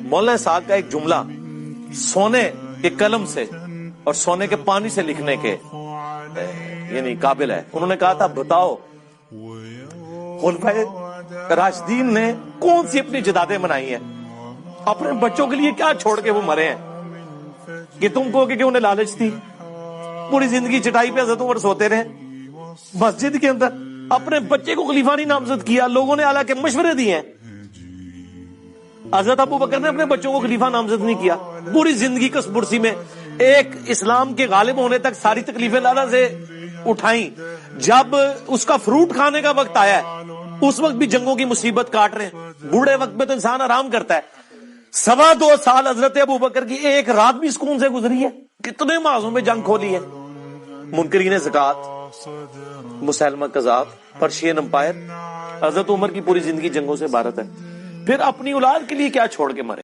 مولانا اسحاق کا ایک جملہ سونے کے قلم سے اور سونے کے پانی سے لکھنے کے یعنی قابل ہے. انہوں نے کہا تھا بتاؤ خلفائے راشدین نے کون سی اپنی جدادیں منائی ہیں, اپنے بچوں کے لیے کیا چھوڑ کے وہ مرے ہیں کہ تم کو کہ انہیں لالچ تھی. پوری زندگی چٹائی پہ حضرت عمر سوتے رہے مسجد کے اندر, اپنے بچے کو خلیفہ نہیں نامزد کیا, لوگوں نے حالانکہ مشورے دیے ہیں. حضرت ابو بکر نے اپنے بچوں کو خلیفہ نامزد نہیں کیا, پوری زندگی کس برسی میں ایک اسلام کے غالب ہونے تک ساری تکلیفیں لالا سے اٹھائیں. جب اس کا فروٹ کھانے کا وقت آیا ہے اس وقت بھی جنگوں کی مصیبت کاٹ رہے ہیں. بوڑھے وقت میں تو انسان آرام کرتا ہے. 2.25 سال حضرت ابو بکر کی ایک رات بھی سکون سے گزری ہے. کتنے معاذوں میں جنگ کھولی ہے. منکرین زکات, مسلمہ کذاب, پرشین امپائر. حضرت عمر کی پوری زندگی جنگوں سے عبارت ہے. پھر اپنی اولاد کے لیے کیا چھوڑ کے مرے.